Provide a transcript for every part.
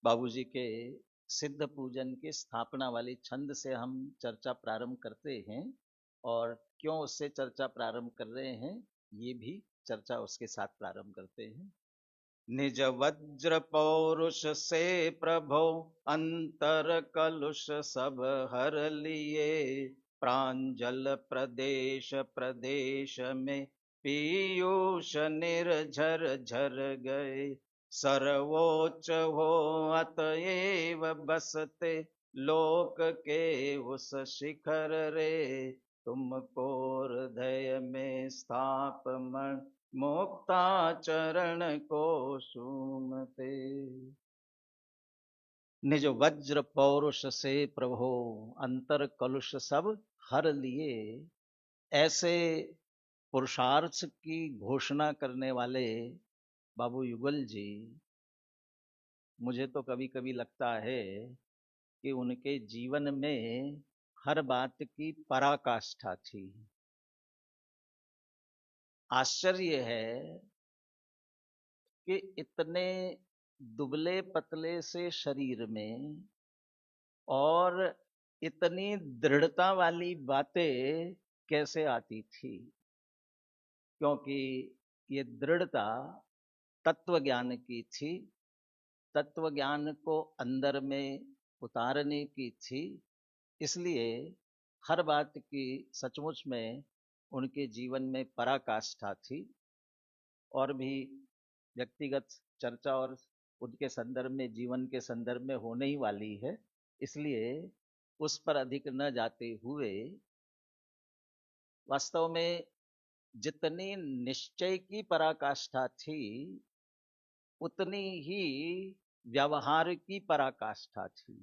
बाबूजी के सिद्ध पूजन के स्थापना वाली छंद से हम चर्चा प्रारंभ करते हैं। और क्यों उससे चर्चा प्रारंभ कर रहे हैं, ये भी चर्चा उसके साथ प्रारंभ करते हैं। निज वज्र पौरुष से प्रभो अंतर कलुष सब हर लिए। प्रांजल प्रदेश प्रदेश में पीयूष निर्झर झर गए। सर्वोच्च हो अतएव बसते लोक के उस शिखर रे। तुमको हृदय में स्थापमन मुक्ता चरण को सुमते। निज वज्र पौरुष से प्रभो अंतर कलुष सब हर लिए। ऐसे पुरुषार्थ की घोषणा करने वाले बाबू युगल जी, मुझे तो कभी कभी लगता है कि उनके जीवन में हर बात की पराकाष्ठा थी। आश्चर्य है कि इतने दुबले पतले से शरीर में और इतनी दृढ़ता वाली बातें कैसे आती थी, क्योंकि ये दृढ़ता तत्व ज्ञान की थी, तत्व ज्ञान को अंदर में उतारने की थी। इसलिए हर बात की सचमुच में उनके जीवन में पराकाष्ठा थी। और भी व्यक्तिगत चर्चा और उनके संदर्भ में, जीवन के संदर्भ में होने ही वाली है, इसलिए उस पर अधिक न जाते हुए, वास्तव में जितनी निश्चय की पराकाष्ठा थी उतनी ही व्यवहार की पराकाष्ठा थी।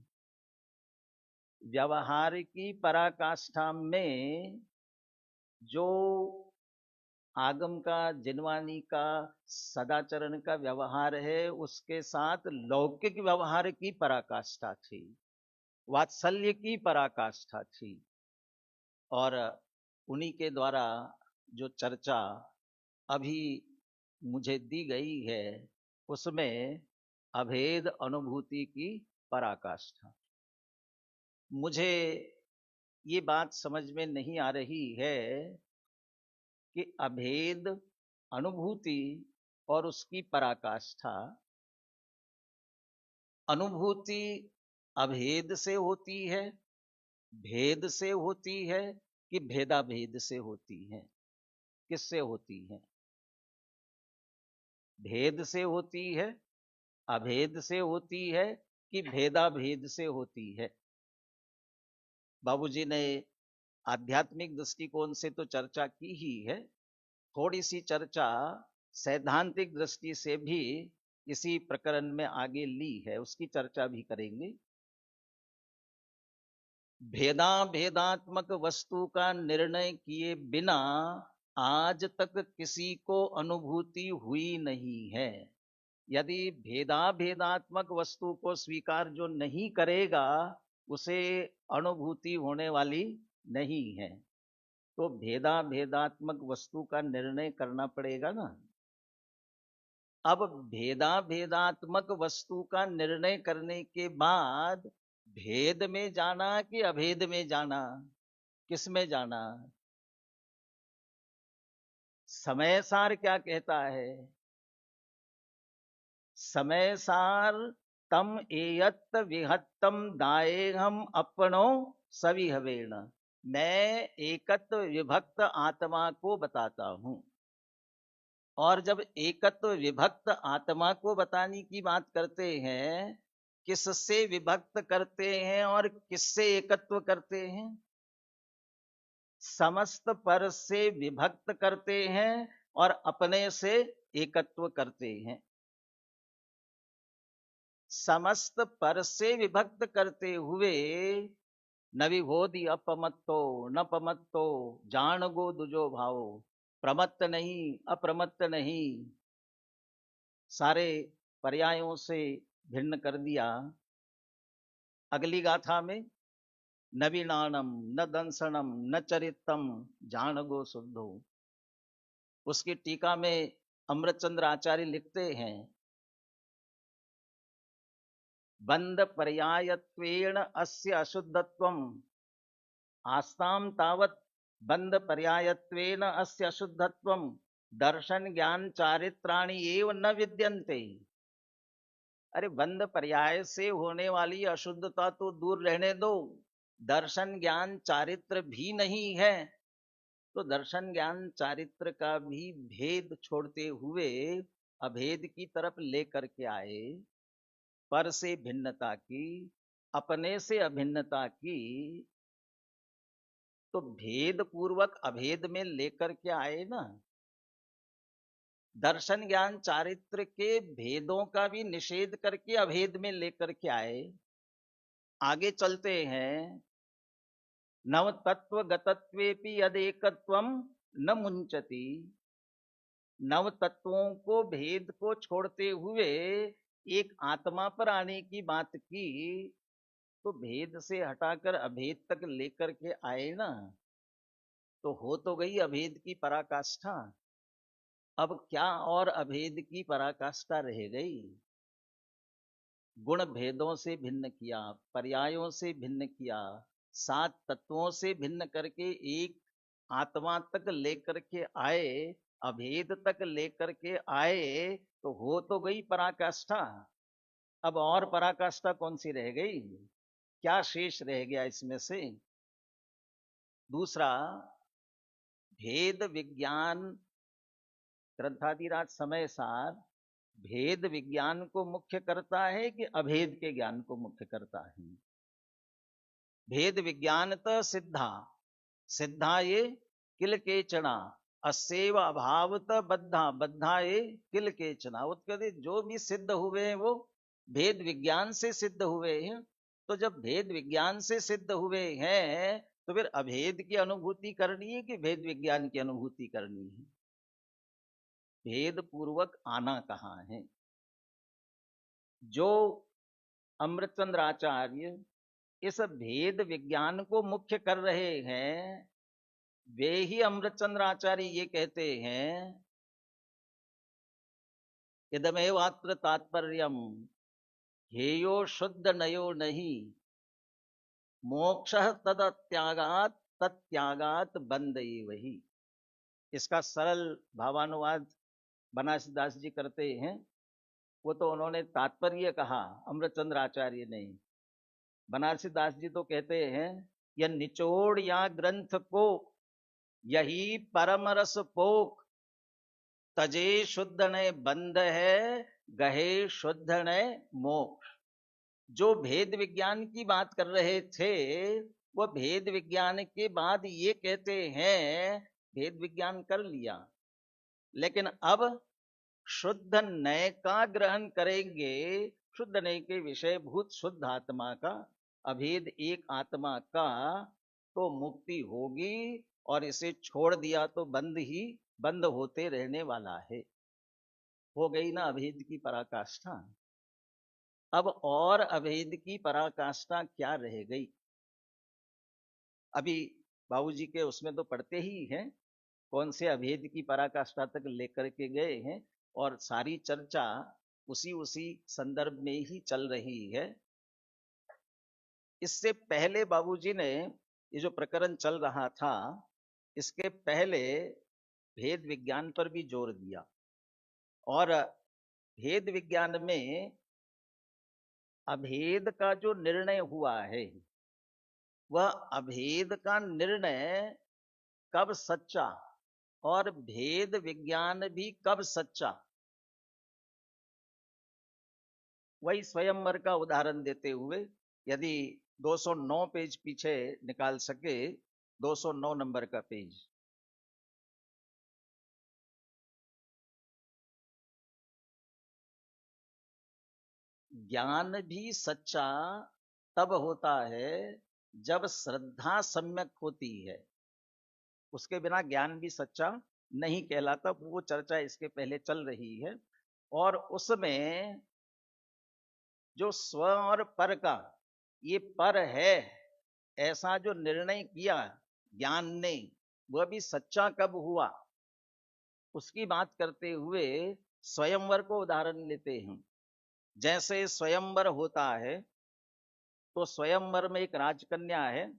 व्यवहार की पराकाष्ठा में जो आगम का, जिनवानी का, सदाचरण का व्यवहार है, उसके साथ लौकिक व्यवहार की पराकाष्ठा थी, वात्सल्य की पराकाष्ठा थी। और उन्हीं के द्वारा जो चर्चा अभी मुझे दी गई है, उसमें अभेद अनुभूति की पराकाष्ठा। मुझे ये बात समझ में नहीं आ रही है कि अभेद अनुभूति और उसकी पराकाष्ठा, अनुभूति अभेद से होती है, भेद से होती है, कि भेदा भेद से होती है? किससे होती है? भेद से होती है, अभेद से होती है, कि भेदा भेद से होती है? बाबूजी ने आध्यात्मिक दृष्टिकोण से तो चर्चा की ही है, थोड़ी सी चर्चा सैद्धांतिक दृष्टि से भी इसी प्रकरण में आगे ली है, उसकी चर्चा भी करेंगे। भेदा भेदात्मक वस्तु का निर्णय किए बिना आज तक किसी को अनुभूति हुई नहीं है। यदि भेदा भेदात्मक वस्तु को स्वीकार जो नहीं करेगा, उसे अनुभूति होने वाली नहीं है। तो भेदा भेदात्मक वस्तु का निर्णय करना पड़ेगा ना। अब भेदा भेदात्मक वस्तु का निर्णय करने के बाद भेद में जाना कि अभेद में जाना, किस में जाना? समय सार क्या कहता है? समय सार तम एयत विहत्तम दाएहम अपनो सविहवेण। मैं एकत्व विभक्त आत्मा को बताता हूं। और जब एकत्व विभक्त आत्मा को बताने की बात करते हैं, किससे विभक्त करते हैं और किससे एकत्व करते हैं? समस्त पर से विभक्त करते हैं और अपने से एकत्व करते हैं। समस्त पर से विभक्त करते हुए न विभोधि अपमत्तो न पमत्तो जान गो दुजो भावो। प्रमत्त नहीं, अप्रमत्त नहीं, सारे पर्यायों से भिन्न कर दिया। अगली गाथा में न विनाणम न दंसनम न चरितम जान गो शुद्धो। उसकी टीका में अमृतचंद्र आचार्य लिखते हैं, बंध पर्यायत्वेन अस्य अशुद्धत्वम् आस्ताम तावत् बंध पर्यायत्वेन अस्य अशुद्धत्वम् दर्शन ज्ञान चारित्राणि एव न विद्यन्ते। अरे बंध पर्याय से होने वाली अशुद्धता तो दूर रहने दो, दर्शन ज्ञान चारित्र भी नहीं है। तो दर्शन ज्ञान चारित्र का भी भेद छोड़ते हुए अभेद की तरफ लेकर के आए, पर से भिन्नता की, अपने से अभिन्नता की। तो भेद पूर्वक अभेद में लेकर के आए ना। दर्शन ज्ञान चारित्र के भेदों का भी निषेध करके अभेद में लेकर के आए। आगे चलते हैं, नव तत्व गतत्वेपि यदेकत्वम न मुंचति। नव तत्वों को भेद को छोड़ते हुए एक आत्मा पर आने की बात की, तो भेद से हटाकर अभेद तक लेकर के आए ना। तो हो तो गई अभेद की पराकाष्ठा। अब क्या और अभेद की पराकाष्ठा रह गई? गुण भेदों से भिन्न किया, पर्यायों से भिन्न किया, 7 तत्वों से भिन्न करके एक आत्मा तक लेकर के आए, अभेद तक लेकर के आए, तो हो तो गई पराकाष्ठा। अब और पराकाष्ठा कौन सी रह गई? क्या शेष रह गया इसमें से? दूसरा, भेद विज्ञान ग्रंथादिराज समय सार भेद विज्ञान को मुख्य करता है कि अभेद के ज्ञान को मुख्य करता है? भेद विज्ञान त सिद्धा, सिद्धा ये किल के चना, अस्सेव अभावत बद्धा, बद्धा ये किल के चना। वो कहते जो भी सिद्ध हुए हैं वो भेद विज्ञान से सिद्ध हुए हैं। तो जब भेद विज्ञान से सिद्ध हुए हैं तो फिर अभेद की अनुभूति करनी है कि भेद विज्ञान की अनुभूति करनी है? भेद पूर्वक आना कहाँ है? जो अमृतचंद्र आचार्य इस भेद विज्ञान को मुख्य कर रहे हैं, वे ही अमृतचंद्र आचार्य ये कहते हैं, इदमेवात्र तात्पर्यम हेयो शुद्ध नयो नहीं, मोक्ष तद त्यागात तत्यागात बंद वही। इसका सरल भावानुवाद बनारसी दास जी करते हैं। वो तो उन्होंने तात्पर्य कहा, अमृतचंद्र आचार्य ने। बनारसी दास जी तो कहते हैं, यह निचोड़ या ग्रंथ को यही परम रस पोक, तजे शुद्ध ने बंध है, गहे शुद्ध ने मोक्ष। जो भेद विज्ञान की बात कर रहे थे वो भेद विज्ञान के बाद ये कहते हैं भेद विज्ञान कर लिया, लेकिन अब शुद्ध नय का ग्रहण करेंगे। शुद्ध नय के विषय भूत शुद्ध आत्मा का, अभेद एक आत्मा का, तो मुक्ति होगी। और इसे छोड़ दिया तो बंद ही बंद होते रहने वाला है। हो गई ना अभेद की पराकाष्ठा। अब और अभेद की पराकाष्ठा क्या रह गई? अभी बाबूजी के उसमें तो पढ़ते ही हैं, कौन से अभेद की पराकाष्ठा तक लेकर के गए हैं, और सारी चर्चा उसी उसी संदर्भ में ही चल रही है। इससे पहले बाबूजी ने ये जो प्रकरण चल रहा था, इसके पहले भेद विज्ञान पर भी जोर दिया। और भेद विज्ञान में अभेद का जो निर्णय हुआ है, वह अभेद का निर्णय कब सच्चा और भेद विज्ञान भी कब सच्चा, वही स्वयंवर का उदाहरण देते हुए, यदि 209 पेज पीछे निकाल सके, 209 नंबर का पेज। ज्ञान भी सच्चा तब होता है जब श्रद्धा सम्यक होती है, उसके बिना ज्ञान भी सच्चा नहीं कहलाता। वो चर्चा इसके पहले चल रही है। और उसमें जो स्व और पर का, ये पर है ऐसा जो निर्णय किया ज्ञान ने, वह भी सच्चा कब हुआ, उसकी बात करते हुए स्वयंवर को उदाहरण लेते हैं। जैसे स्वयंवर होता है, तो स्वयंवर में एक राजकन्या है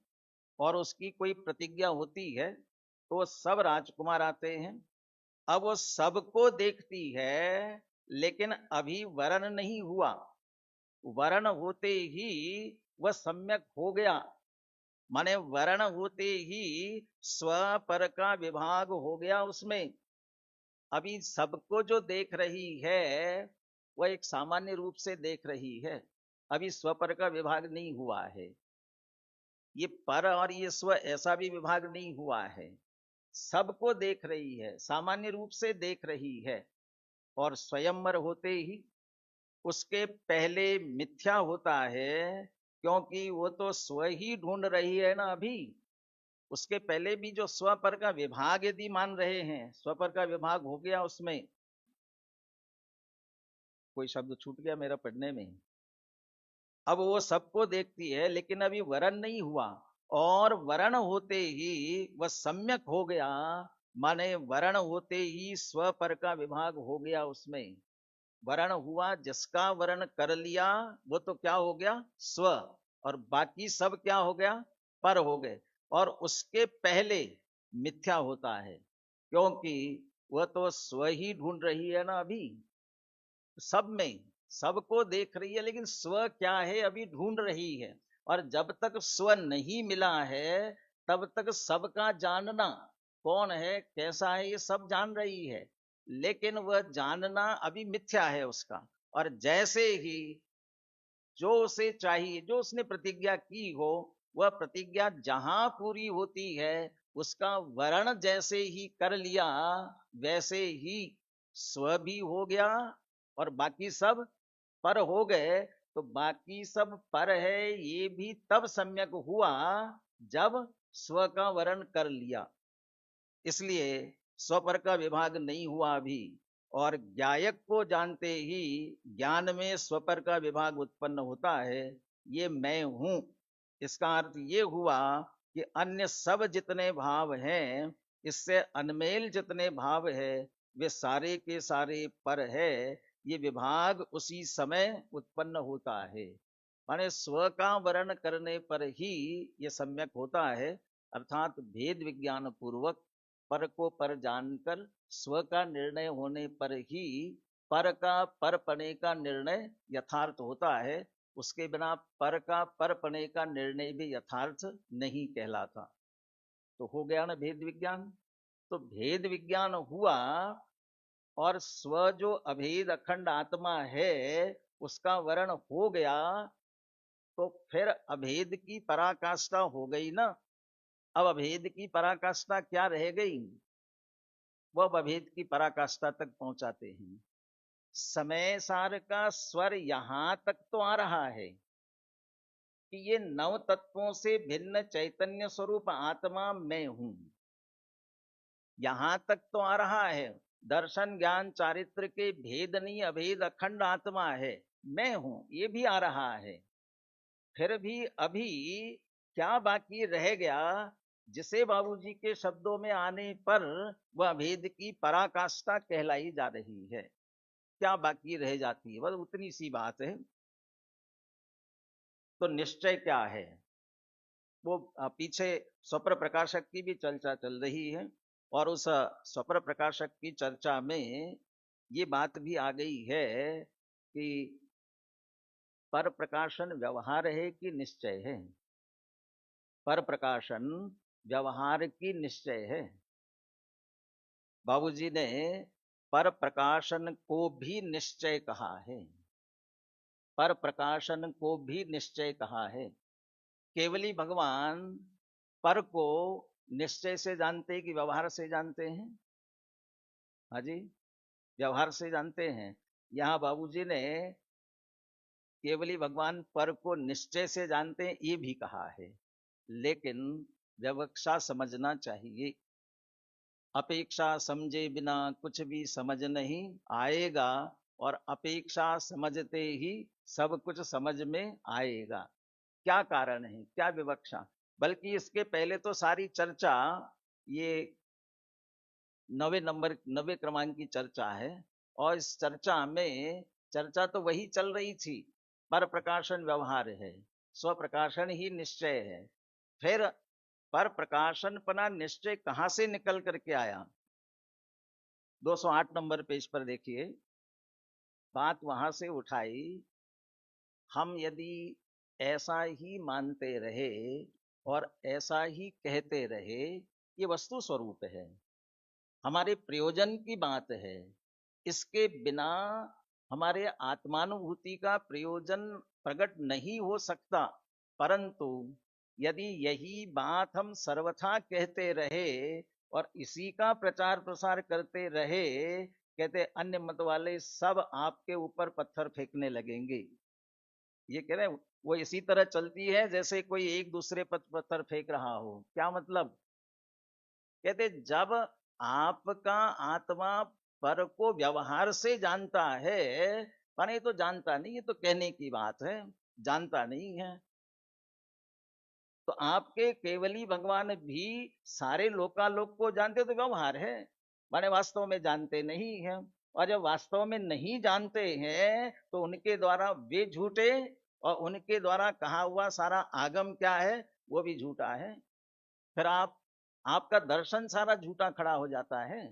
और उसकी कोई प्रतिज्ञा होती है, तो सब राजकुमार आते हैं। अब वो सबको देखती है, लेकिन अभी वरण नहीं हुआ। वरण होते ही वह सम्यक हो गया, माने वर्ण होते ही स्व पर का विभाग हो गया उसमें। अभी सबको जो देख रही है वह एक सामान्य रूप से देख रही है, अभी स्व पर का विभाग नहीं हुआ है। ये पर और ये स्व ऐसा भी विभाग नहीं हुआ है, सबको देख रही है, सामान्य रूप से देख रही है। और स्वयंवर होते ही उसके पहले मिथ्या होता है, क्योंकि वो तो स्व ही ढूंढ रही है ना अभी। उसके पहले भी जो स्व पर का विभाग यदि मान रहे हैं, स्व पर का विभाग हो गया उसमें। कोई शब्द छूट गया मेरा पढ़ने में। अब वो सबको देखती है, लेकिन अभी वरण नहीं हुआ, और वरण होते ही वह सम्यक हो गया, माने वरण होते ही स्व पर का विभाग हो गया उसमें। वरण हुआ, जिसका वरण कर लिया वो तो क्या हो गया, स्व, और बाकी सब क्या हो गया, पर हो गए। और उसके पहले मिथ्या होता है, क्योंकि वह तो स्व ही ढूंढ रही है ना अभी। सब में सबको देख रही है, लेकिन स्व क्या है अभी ढूंढ रही है। और जब तक स्व नहीं मिला है, तब तक सबका जानना कौन है कैसा है ये सब जान रही है, लेकिन वह जानना अभी मिथ्या है उसका। और जैसे ही जो उसे चाहिए, जो उसने प्रतिज्ञा की हो, वह प्रतिज्ञा जहां पूरी होती है, उसका वर्ण जैसे ही कर लिया, वैसे ही स्व भी हो गया और बाकी सब पर हो गए। तो बाकी सब पर है ये भी तब सम्यक हुआ जब स्व का वर्ण कर लिया। इसलिए स्व पर का विभाग नहीं हुआ अभी। और ज्ञायक को जानते ही ज्ञान में स्व पर का विभाग उत्पन्न होता है, ये मैं हूं। इसका अर्थ ये हुआ कि अन्य सब जितने भाव हैं, इससे अनमेल जितने भाव है, वे सारे के सारे पर है। ये विभाग उसी समय उत्पन्न होता है, माने स्व का वर्ण करने पर ही ये सम्यक होता है। अर्थात भेद विज्ञान पूर्वक पर को पर जानकर स्व का निर्णय होने पर ही पर का परपने का निर्णय यथार्थ होता है। उसके बिना पर का परपने का निर्णय भी यथार्थ नहीं कहलाता। तो हो गया ना भेद विज्ञान। तो भेद विज्ञान हुआ, और स्व जो अभेद अखंड आत्मा है उसका वर्ण हो गया, तो फिर अभेद की पराकाष्ठा हो गई ना। अब अभेद की पराकाष्ठा क्या रह गई, वह अभेद की पराकाष्ठा तक पहुंचाते हैं। समय सार का स्वर यहां तक तो आ रहा है कि ये नव तत्वों से भिन्न चैतन्य स्वरूप आत्मा मैं हूं, यहां तक तो आ रहा है। दर्शन ज्ञान चारित्र के भेद नहीं, अभेद अखंड आत्मा है, मैं हूं, ये भी आ रहा है। फिर भी अभी क्या बाकी रह गया, जिसे बाबूजी के शब्दों में आने पर वह भेद की पराकाष्ठा कहलाई जा रही है। क्या बाकी रह जाती है, बस उतनी सी बात है। तो निश्चय क्या है, वो पीछे स्वप्न प्रकाशक की भी चर्चा चल रही है, और उस स्वप्न प्रकाशक की चर्चा में ये बात भी आ गई है कि पर प्रकाशन व्यवहार है कि निश्चय है। पर प्रकाशन व्यवहार की निश्चय है। बाबूजी ने पर प्रकाशन को भी निश्चय कहा है, पर प्रकाशन को भी निश्चय कहा है। केवली भगवान पर को निश्चय से जानते हैं कि व्यवहार से जानते हैं? हाँ जी, व्यवहार से जानते हैं। यहाँ बाबूजी ने केवली भगवान पर को निश्चय से जानते हैं ये भी कहा है, लेकिन विवक्षा समझना चाहिए। अपेक्षा समझे बिना कुछ भी समझ नहीं आएगा, और अपेक्षा समझते ही सब कुछ समझ में आएगा। क्या कारण है, क्या विवक्षा? बल्कि इसके पहले तो सारी चर्चा ये 9वें क्रमांक की चर्चा है, और इस चर्चा में चर्चा तो वही चल रही थी, पर प्रकाशन व्यवहार है, स्व प्रकाशन ही निश्चय है। फिर पर प्रकाशन पना निश्चय कहां से निकल करके आया? 208 नंबर पेज पर देखिए, बात वहां से उठाई, हम यदि ऐसा ही मानते रहे और ऐसा ही कहते रहे, ये वस्तु स्वरूप है, हमारे प्रयोजन की बात है, इसके बिना हमारे आत्मानुभूति का प्रयोजन प्रकट नहीं हो सकता। परंतु यदि यही बात हम सर्वथा कहते रहे और इसी का प्रचार प्रसार करते रहे, कहते अन्य मत वाले सब आपके ऊपर पत्थर फेंकने लगेंगे। ये कह रहे हैं वो इसी तरह चलती है जैसे कोई एक दूसरे पर पत्थर फेंक रहा हो। क्या मतलब? कहते जब आपका आत्मा पर को व्यवहार से जानता है, माने तो जानता नहीं, ये तो कहने की बात है, जानता नहीं है, तो आपके केवली भगवान भी सारे लोकालोक को जानते तो व्यवहार है, माने वास्तव में जानते नहीं है। और जब वास्तव में नहीं जानते हैं तो उनके द्वारा वे झूठे, और उनके द्वारा कहा हुआ सारा आगम क्या है, वो भी झूठा है। फिर आपका दर्शन सारा झूठा खड़ा हो जाता है।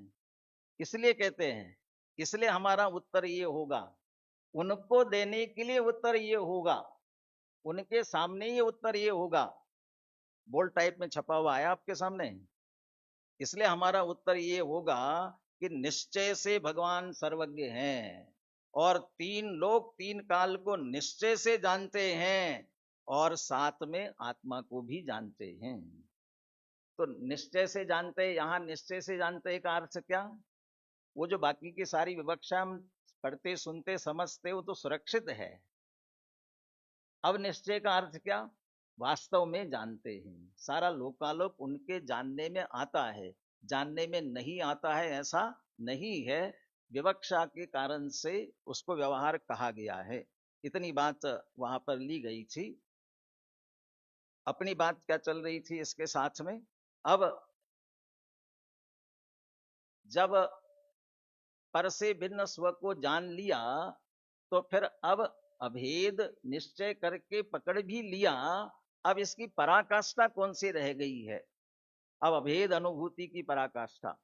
इसलिए कहते हैं, इसलिए हमारा उत्तर ये होगा, उनको देने के लिए उत्तर ये होगा, उनके सामने ये उत्तर ये होगा, बोल्ड टाइप में छपा हुआ है आपके सामने। इसलिए हमारा उत्तर ये होगा कि निश्चय से भगवान सर्वज्ञ हैं और तीन लोग तीन काल को निश्चय से जानते हैं और साथ में आत्मा को भी जानते हैं। तो निश्चय से जानते, यहां निश्चय से जानते का अर्थ क्या? वो जो बाकी की सारी विवक्षा हम पढ़ते सुनते समझते वो तो सुरक्षित है। अब निश्चय का अर्थ क्या? वास्तव में जानते हैं, सारा लोकालोक उनके जानने में आता है, जानने में नहीं आता है ऐसा नहीं है, विवक्षा के कारण से उसको व्यवहार कहा गया है। इतनी बात वहां पर ली गई थी। अपनी बात क्या चल रही थी इसके साथ में? अब जब पर से भिन्न स्व को जान लिया तो फिर अब अभेद निश्चय करके पकड़ भी लिया, अब इसकी पराकाष्ठा कौन सी रह गई है? अब अभेद अनुभूति की पराकाष्ठा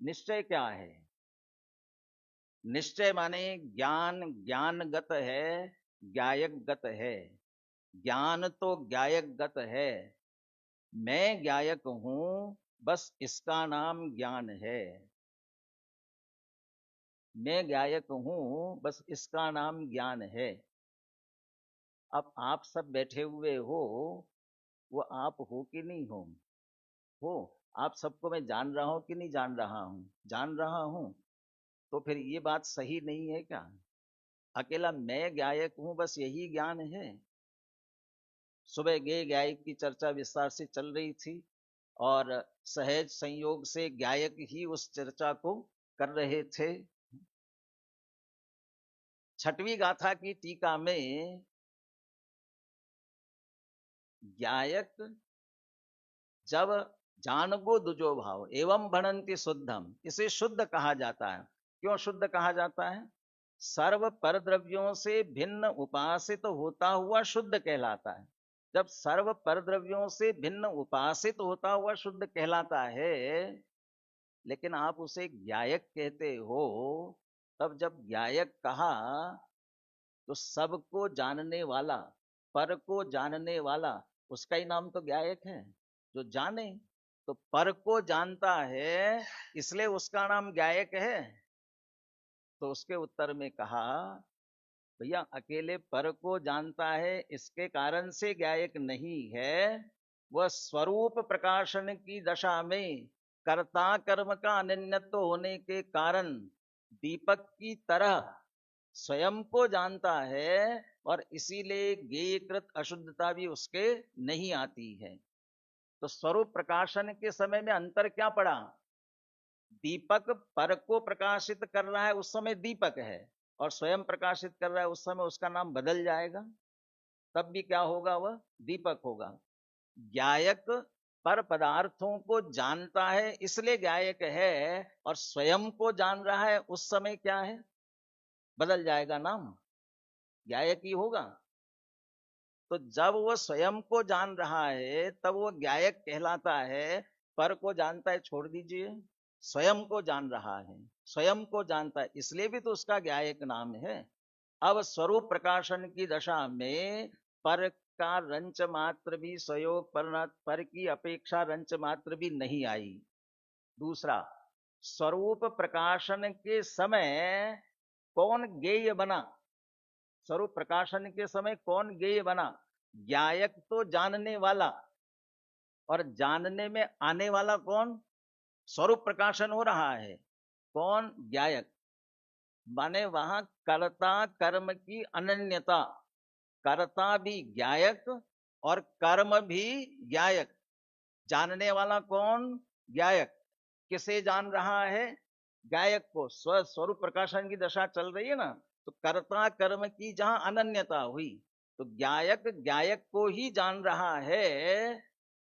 निश्चय क्या है? निश्चय माने ज्ञान, ज्ञानगत है, ज्ञायकगत है। ज्ञान तो ज्ञायकगत है, मैं ज्ञायक हूं, बस इसका नाम ज्ञान है। मैं ज्ञायक हूं, बस इसका नाम ज्ञान है। अब आप सब बैठे हुए हो, वो आप हो कि नहीं हो? हो। आप सबको मैं जान रहा हूं कि नहीं जान रहा हूं? जान रहा हूं। तो फिर ये बात सही नहीं है क्या? अकेला मैं ज्ञायक हूं बस यही ज्ञान है? सुबह ज्ञेय ज्ञायक की चर्चा विस्तार से चल रही थी और सहज संयोग से ज्ञायक ही उस चर्चा को कर रहे थे। छठवीं गाथा की टीका में ज्ञायक जब जानगो दुजो भाव एवं भणंति शुद्धम, इसे शुद्ध कहा जाता है। क्यों शुद्ध कहा जाता है? सर्व पर द्रव्यों से भिन्न उपासित तो होता हुआ शुद्ध कहलाता है। जब सर्व पर द्रव्यों से भिन्न उपासित होता हुआ शुद्ध कहलाता है, लेकिन आप उसे ज्ञायक कहते हो, तब जब ज्ञायक कहा तो सबको जानने वाला, पर को जानने वाला, उसका ही नाम तो ज्ञायक है, जो जाने। तो पर को जानता है इसलिए उसका नाम ज्ञायक है। तो उसके उत्तर में कहा, भैया अकेले पर को जानता है इसके कारण से ज्ञायक नहीं है, वह स्वरूप प्रकाशन की दशा में कर्ता कर्म का अनन्यत्व होने के कारण दीपक की तरह स्वयं को जानता है और इसीलिए ज्ञेयकृत अशुद्धता भी उसके नहीं आती है। तो स्वरूप प्रकाशन के समय में अंतर क्या पड़ा? दीपक पर को प्रकाशित कर रहा है उस समय दीपक है, और स्वयं प्रकाशित कर रहा है उस समय उसका नाम बदल जाएगा, तब भी क्या होगा? वह दीपक होगा। ज्ञायक पर पदार्थों को जानता है इसलिए गायक है, और स्वयं को जान रहा है उस समय क्या है, बदल जाएगा नाम, गायक ही होगा। तो जब वो स्वयं को जान रहा है तब वो गायक कहलाता है। पर को जानता है छोड़ दीजिए, स्वयं को जान रहा है, स्वयं को जानता है, इसलिए भी तो उसका गायक नाम है। अब स्वरूप प्रकाशन की दशा में पर का रंच मात्र भी स्वयोग पर की अपेक्षा रंच मात्र भी नहीं आई। दूसरा, स्वरूप प्रकाशन के समय कौन गेय बना, स्वरूप प्रकाशन के समय कौन गेय बना, गायक तो जानने वाला, और जानने में आने वाला कौन, स्वरूप प्रकाशन हो रहा है कौन, गायक। माने वहां कर्ता कर्म की अनन्यता, कर्ता भी गायक और कर्म भी गायक, जानने वाला कौन, गायक। किसे जान रहा है, गायक को। स्वरूप प्रकाशन की दशा चल रही है ना, तो कर्ता कर्म की जहां अनन्यता हुई, तो गायक गायक को ही जान रहा है,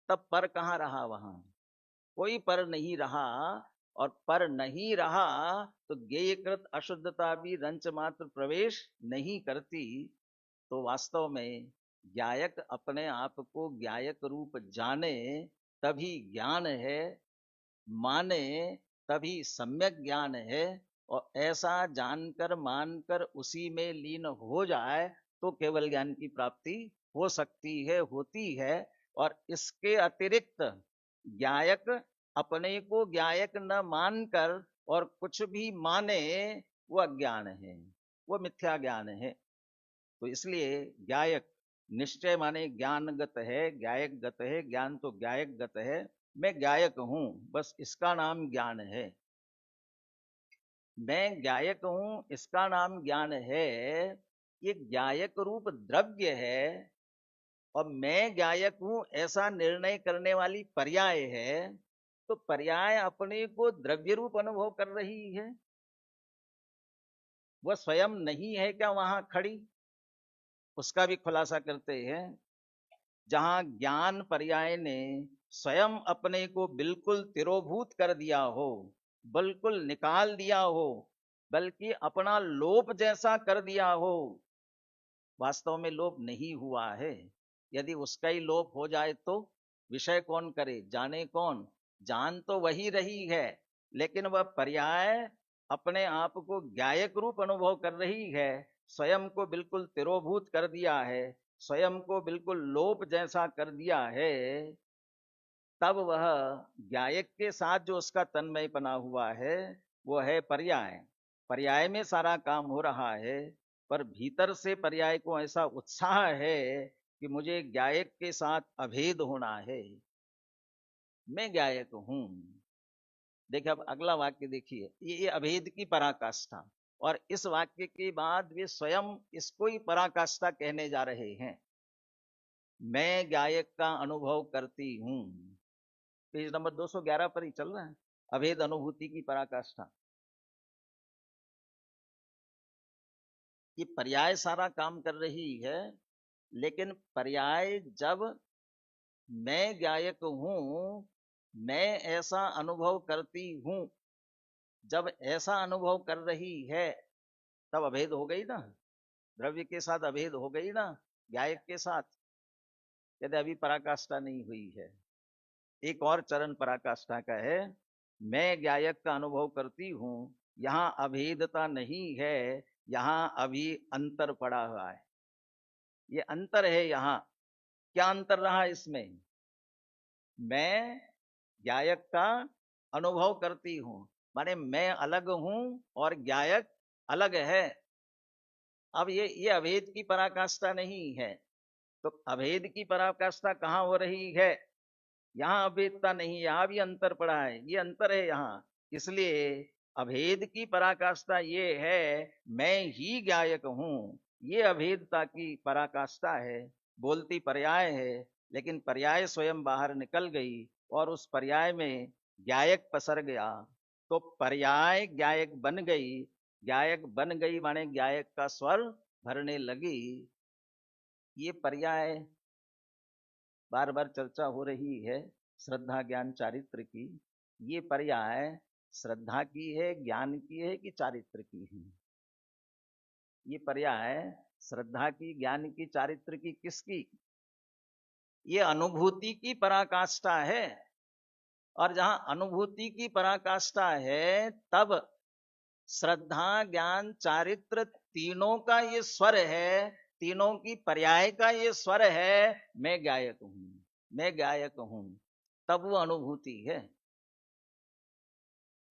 तब पर कहां रहा, वहां कोई पर नहीं रहा। और पर नहीं रहा तो गेयकृत अशुद्धता भी रंच मात्र प्रवेश नहीं करती। तो वास्तव में गायक अपने आप को गायक रूप जाने तभी ज्ञान है, माने तभी सम्यक ज्ञान है, और ऐसा जानकर मानकर उसी में लीन हो जाए तो केवल ज्ञान की प्राप्ति हो सकती है, होती है। और इसके अतिरिक्त गायक अपने को गायक न मानकर और कुछ भी माने, वो अज्ञान है, वो मिथ्या ज्ञान है। तो इसलिए गायक निश्चय माने ज्ञानगत है, गायक गत है, ज्ञान तो गायक गत है। मैं गायक हूं, बस इसका नाम ज्ञान है। मैं गायक हूं इसका नाम ज्ञान है, ये गायक रूप द्रव्य है। और मैं गायक हूं ऐसा निर्णय करने वाली पर्याय है। तो पर्याय अपने को द्रव्य रूप अनुभव कर रही है, वह स्वयं नहीं है क्या वहां खड़ी, उसका भी खुलासा करते हैं। जहां ज्ञान पर्याय ने स्वयं अपने को बिल्कुल तिरोभूत कर दिया हो, बिल्कुल निकाल दिया हो, बल्कि अपना लोप जैसा कर दिया हो, वास्तव में लोप नहीं हुआ है। यदि उसका ही लोप हो जाए तो विषय कौन करे, जाने कौन, जान तो वही रही है, लेकिन वह पर्याय अपने आप को गायक रूप अनुभव कर रही है, स्वयं को बिल्कुल तिरोभूत कर दिया है, स्वयं को बिल्कुल लोप जैसा कर दिया है। तब वह गायक के साथ जो उसका तन्मय बना हुआ है वो है पर्याय। पर्याय में सारा काम हो रहा है, पर भीतर से पर्याय को ऐसा उत्साह है कि मुझे गायक के साथ अभेद होना है, मैं गायक हूं। देखिए अब अगला वाक्य देखिए, ये अभेद की पराकाष्ठा, और इस वाक्य के बाद वे स्वयं इसको ही पराकाष्ठा कहने जा रहे हैं। मैं गायक का अनुभव करती हूं, पेज नंबर 211 पर ही चल रहा है, अभेद अनुभूति की पराकाष्ठा। ये पर्याय सारा काम कर रही है, लेकिन पर्याय जब मैं गायक हूं, मैं ऐसा अनुभव करती हूं, जब ऐसा अनुभव कर रही है, तब अभेद हो गई ना, द्रव्य के साथ अभेद हो गई ना, गायक के साथ। यदि अभी पराकाष्ठा नहीं हुई है, एक और चरण पराकाष्ठा का है। मैं गायक का अनुभव करती हूं, यहां अभेदता नहीं है, यहां अभी अंतर पड़ा हुआ है, ये अंतर है। यहां क्या अंतर रहा इसमें, मैं गायक का अनुभव करती हूं, माने मैं अलग हूं और गायक अलग है। अब ये अभेद की पराकाष्ठा नहीं है। तो अभेद की पराकाष्ठा कहां हो रही है, यहां अभेदता नहीं, यहां भी अंतर पड़ा है, ये अंतर है यहां। इसलिए अभेद की पराकाष्ठा ये है, मैं ही गायक हूं, ये अभेदता की पराकाष्ठा है। बोलती पर्याय है, लेकिन पर्याय स्वयं बाहर निकल गई और उस पर्याय में गायक पसर गया। तो पर्याय गायक बन गई, गायक बन गई माने गायक का स्वर भरने लगी। ये पर्याय बार बार चर्चा हो रही है, श्रद्धा ज्ञान चारित्र की, ये पर्याय श्रद्धा की है, ज्ञान की है कि चारित्र की है? ये पर्याय श्रद्धा की, ज्ञान की, चारित्र की, किसकी? ये अनुभूति की पराकाष्ठा है। और जहां अनुभूति की पराकाष्ठा है, तब श्रद्धा ज्ञान चारित्र तीनों का ये स्वर है, तीनों की पर्याय का ये स्वर है, मैं गायक हूं, मैं गायक हूं, तब वो अनुभूति है।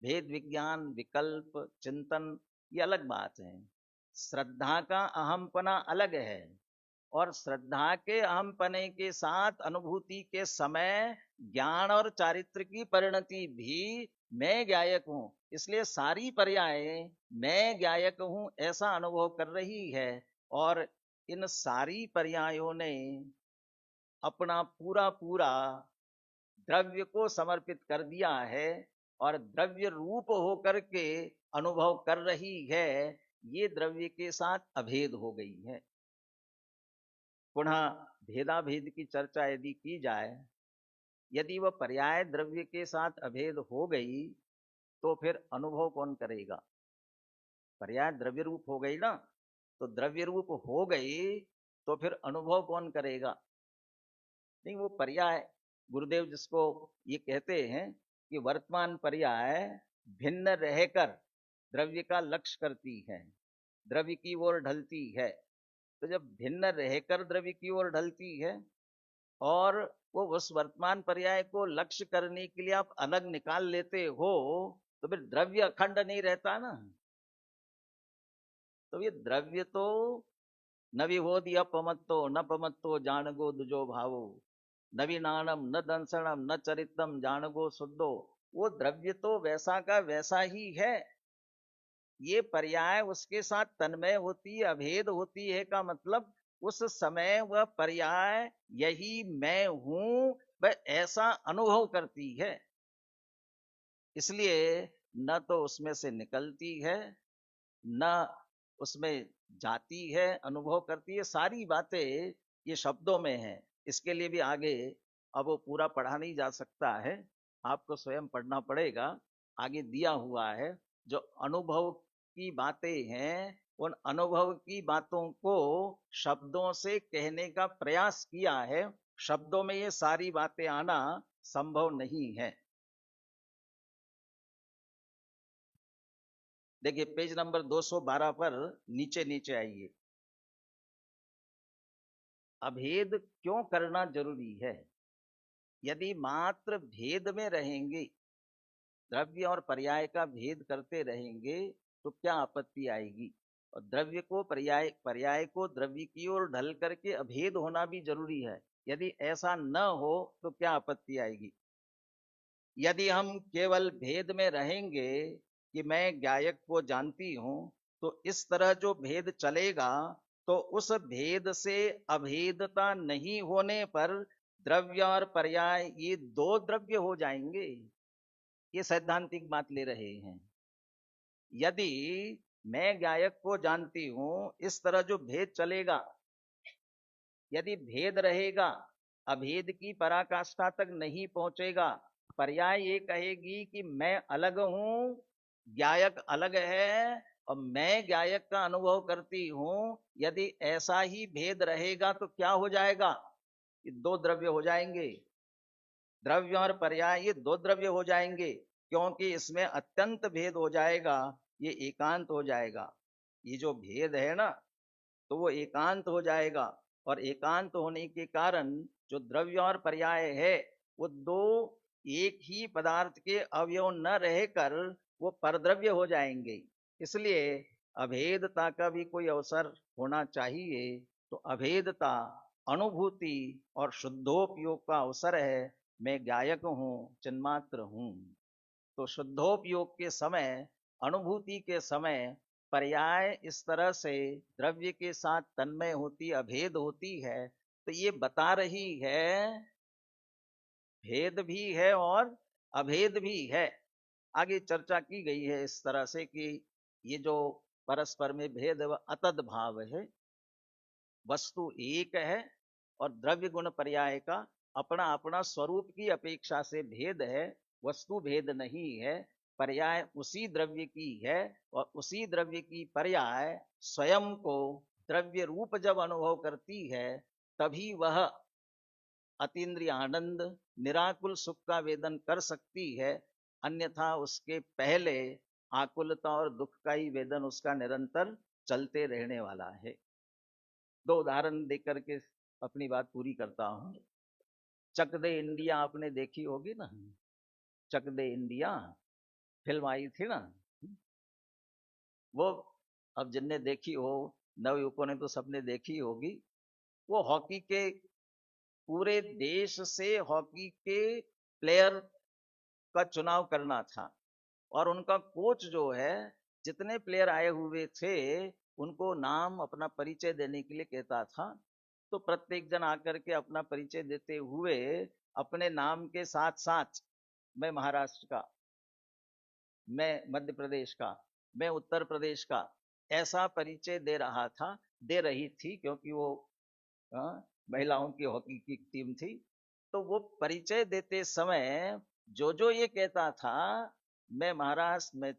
भेद विज्ञान विकल्प चिंतन ये अलग बात है। श्रद्धा का अहमपना अलग है, और श्रद्धा के अहमपने के साथ अनुभूति के समय ज्ञान और चारित्र की परिणति भी मैं गायक हूं। इसलिए सारी पर्याय मैं गायक हूं ऐसा अनुभव कर रही है। और इन सारी पर्यायों ने अपना पूरा पूरा द्रव्य को समर्पित कर दिया है, और द्रव्य रूप होकर के अनुभव कर रही है। ये द्रव्य के साथ अभेद हो गई है। पुनः भेदाभेद की चर्चा यदि की जाए, यदि वह पर्याय द्रव्य के साथ अभेद हो गई, तो फिर अनुभव कौन करेगा? पर्याय द्रव्य रूप हो गई ना, तो द्रव्य रूप हो गई, तो फिर अनुभव कौन करेगा? नहीं, वो पर्याय, गुरुदेव जिसको ये कहते हैं कि वर्तमान पर्याय भिन्न रहकर द्रव्य का लक्ष्य करती है, द्रव्य की ओर ढलती है। तो जब भिन्न रहकर द्रव्य की ओर ढलती है, और वो उस वर्तमान पर्याय को लक्ष्य करने के लिए आप अलग निकाल लेते हो, तो फिर द्रव्य अखंड नहीं रहता ना। तो ये द्रव्य तो न विभोधि अपमत्तो न पमत्तो जानगो दुजो भावो, नवीनानम न दंसनम न चरितम जानगो शुद्धो। वो द्रव्य तो वैसा का वैसा ही है। ये पर्याय उसके साथ तन्मय होती है, अभेद होती है, का मतलब उस समय वह पर्याय यही मैं हूं वह ऐसा अनुभव करती है। इसलिए न तो उसमें से निकलती है, न उसमें जाती है, अनुभव करती है। सारी बातें ये शब्दों में हैं। इसके लिए भी आगे अब वो पूरा पढ़ा नहीं जा सकता है, आपको स्वयं पढ़ना पड़ेगा। आगे दिया हुआ है जो अनुभव की बातें हैं, उन अनुभव की बातों को शब्दों से कहने का प्रयास किया है। शब्दों में ये सारी बातें आना संभव नहीं है। देखिए पेज नंबर 212 पर नीचे नीचे आइए। अभेद क्यों करना जरूरी है? यदि मात्र भेद में रहेंगे, द्रव्य और पर्याय का भेद करते रहेंगे, तो क्या आपत्ति आएगी? और द्रव्य को पर्याय, पर्याय को द्रव्य की ओर ढल करके अभेद होना भी जरूरी है। यदि ऐसा न हो तो क्या आपत्ति आएगी? यदि हम केवल भेद में रहेंगे कि मैं गायक को जानती हूं, तो इस तरह जो भेद चलेगा, तो उस भेद से अभेदता नहीं होने पर द्रव्य और पर्याय ये दो द्रव्य हो जाएंगे। ये सैद्धांतिक बात ले रहे हैं। यदि मैं गायक को जानती हूं, इस तरह जो भेद चलेगा, यदि भेद रहेगा, अभेद की पराकाष्ठा तक नहीं पहुंचेगा। पर्याय ये कहेगी कि मैं अलग हूं, गायक अलग है, और मैं गायक का अनुभव करती हूं। यदि ऐसा ही भेद रहेगा तो क्या हो जाएगा? ये दो द्रव्य हो जाएंगे। द्रव्य और पर्याय ये दो द्रव्य हो जाएंगे, क्योंकि इसमें अत्यंत भेद हो जाएगा, ये एकांत हो जाएगा। ये जो भेद है ना, तो वो एकांत हो जाएगा। और एकांत होने के कारण जो द्रव्य और पर्याय है, वो दो एक ही पदार्थ के अवयव न रहकर वो परद्रव्य हो जाएंगे। इसलिए अभेदता का भी कोई अवसर होना चाहिए। तो अभेदता अनुभूति और शुद्धोपयोग का अवसर है। मैं गायक हूं, चिन्मात्र हूं। तो शुद्धोपयोग के समय, अनुभूति के समय पर्याय इस तरह से द्रव्य के साथ तन्मय होती, अभेद होती है। तो ये बता रही है भेद भी है और अभेद भी है। आगे चर्चा की गई है इस तरह से कि ये जो परस्पर में भेद व अतद भाव है, वस्तु एक है और द्रव्य गुण पर्याय का अपना अपना स्वरूप की अपेक्षा से भेद है, वस्तु भेद नहीं है। पर्याय उसी द्रव्य की है और उसी द्रव्य की पर्याय स्वयं को द्रव्य रूप जब अनुभव करती है तभी वह अतीन्द्रिय आनंद निराकुल सुख का वेदन कर सकती है। अन्यथा उसके पहले आकुलता और दुख का ही वेदन उसका निरंतर चलते रहने वाला है। दो उदाहरण देकर के अपनी बात पूरी करता हूं। चक दे इंडिया आपने देखी होगी ना, चक दे इंडिया फिल्म आई थी ना वो, अब जिनने देखी हो, नवयुवकों ने तो सबने देखी होगी। वो हॉकी के पूरे देश से हॉकी के प्लेयर का चुनाव करना था और उनका कोच जो है जितने प्लेयर आए हुए थे उनको नाम अपना परिचय देने के लिए कहता था। तो प्रत्येक जन आकर के अपना परिचय देते हुए अपने नाम के साथ साथ मैं महाराष्ट्र का, मैं मध्य प्रदेश का, मैं उत्तर प्रदेश का, ऐसा परिचय दे रहा था, दे रही थी, क्योंकि वो महिलाओं की हॉकी की टीम थी। तो वो परिचय देते समय जो ये कहता था, मैं महाराष्ट्र, मैं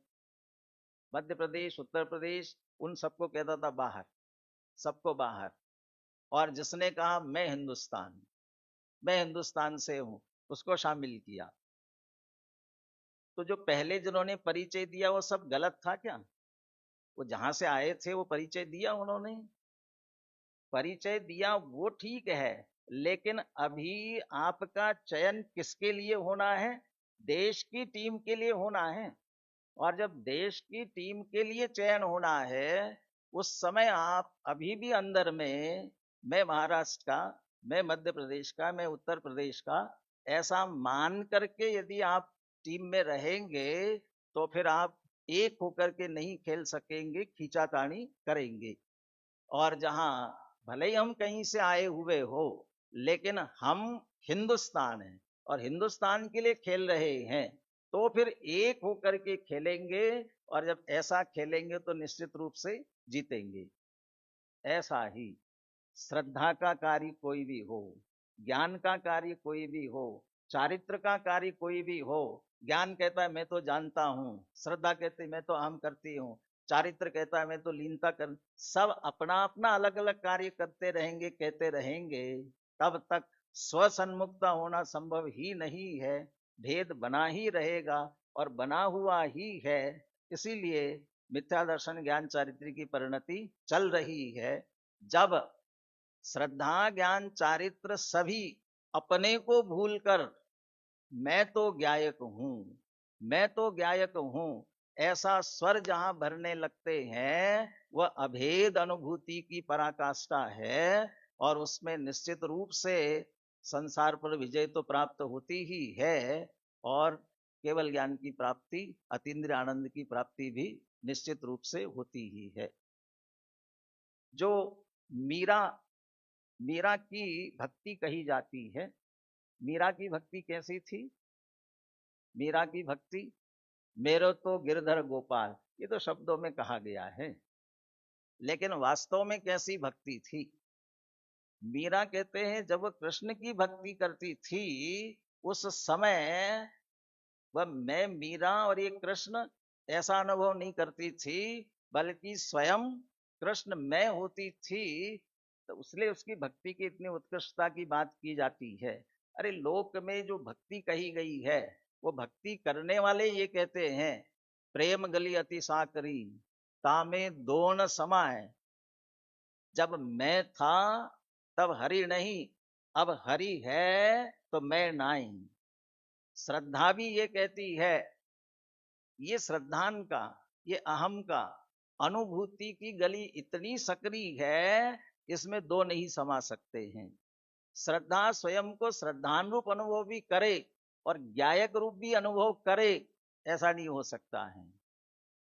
मध्य प्रदेश, उत्तर प्रदेश, उन सबको कहता था बाहर, सबको बाहर। और जिसने कहा मैं हिंदुस्तान से हूं, उसको शामिल किया। तो जो पहले जिन्होंने परिचय दिया वो सब गलत था क्या? वो जहां से आए थे वो परिचय दिया उन्होंने, परिचय दिया वो ठीक है, लेकिन अभी आपका चयन किसके लिए होना है? देश की टीम के लिए होना है। और जब देश की टीम के लिए चयन होना है उस समय आप अभी भी अंदर में मैं महाराष्ट्र का, मैं मध्य प्रदेश का, मैं उत्तर प्रदेश का, ऐसा मान करके यदि आप टीम में रहेंगे तो फिर आप एक होकर के नहीं खेल सकेंगे, खींचातानी करेंगे। और जहां भले ही हम कहीं से आए हुए हो लेकिन हम हिंदुस्तान हैं और हिंदुस्तान के लिए खेल रहे हैं, तो फिर एक होकर के खेलेंगे। और जब ऐसा खेलेंगे तो निश्चित रूप से जीतेंगे। ऐसा ही श्रद्धा का कार्य कोई भी हो, ज्ञान का कार्य कोई भी हो, चारित्र का कार्य कोई भी हो, ज्ञान कहता है मैं तो जानता हूं, श्रद्धा कहती है मैं तो अहम करती हूँ, चारित्र कहता है मैं तो लीनता कर, सब अपना अपना अलग अलग कार्य करते रहेंगे, कहते रहेंगे, तब तक स्वसन्मुक्ता होना संभव ही नहीं है। भेद बना ही रहेगा और बना हुआ ही है। इसीलिए मिथ्या दर्शन ज्ञान चारित्र की परिणति चल रही है। जब श्रद्धा ज्ञान चारित्र सभी अपने को भूलकर मैं तो ज्ञायक हूं, मैं तो ज्ञायक हूं, ऐसा स्वर जहां भरने लगते हैं वह अभेद अनुभूति की पराकाष्ठा है। और उसमें निश्चित रूप से संसार पर विजय तो प्राप्त होती ही है और केवल ज्ञान की प्राप्ति, अतीन्द्रिय आनंद की प्राप्ति भी निश्चित रूप से होती ही है। जो मीरा, मीरा की भक्ति कही जाती है, मीरा की भक्ति कैसी थी? मीरा की भक्ति, मेरो तो गिरधर गोपाल, ये तो शब्दों में कहा गया है, लेकिन वास्तव में कैसी भक्ति थी? मीरा कहते हैं जब कृष्ण की भक्ति करती थी उस समय वह मैं मीरा और ये कृष्ण ऐसा अनुभव नहीं करती थी, बल्कि स्वयं कृष्ण मैं होती थी। तो इसलिए उसकी भक्ति की इतनी उत्कृष्टता की बात की जाती है। अरे लोक में जो भक्ति कही गई है वो भक्ति करने वाले ये कहते हैं, प्रेम गली अति साकरी, तामे दोन समाए, जब मैं था तब हरि नहीं, अब हरि है तो मैं नाई। श्रद्धा भी ये कहती है, ये श्रद्धान का, ये अहम का अनुभूति की गली इतनी सकरी है, इसमें दो नहीं समा सकते हैं। श्रद्धा स्वयं को श्रद्धानुरूप अनुभव भी करे और ज्ञायक रूप भी अनुभव करे, ऐसा नहीं हो सकता है।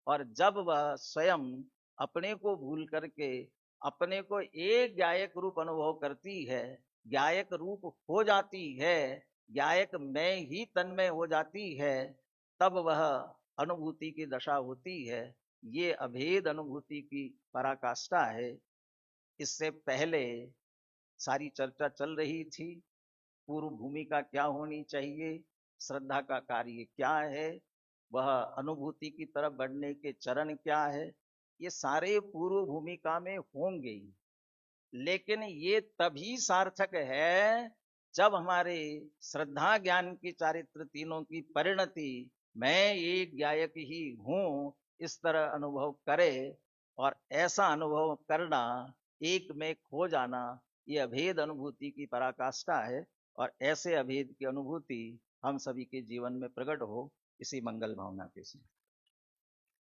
और जब वह स्वयं अपने को भूल करके अपने को एक ज्ञायक रूप अनुभव करती है, ज्ञायक रूप हो जाती है, ज्ञायक में ही तन्मय हो जाती है, तब वह अनुभूति की दशा होती है। ये अभेद अनुभूति की पराकाष्ठा है। इससे पहले सारी चर्चा चल रही थी पूर्व भूमिका क्या होनी चाहिए, श्रद्धा का कार्य क्या है, वह अनुभूति की तरफ बढ़ने के चरण क्या है, ये सारे पूर्व भूमिका में होंगे ही। लेकिन ये तभी सार्थक है जब हमारे श्रद्धा ज्ञान की चारित्र तीनों की परिणति मैं एक गायक ही हूं इस तरह अनुभव करे, और ऐसा अनुभव करना, एक में खो जाना, ये अभेद अनुभूति की पराकाष्ठा है। और ऐसे अभेद की अनुभूति हम सभी के जीवन में प्रकट हो, इसी मंगल भावना के साथ।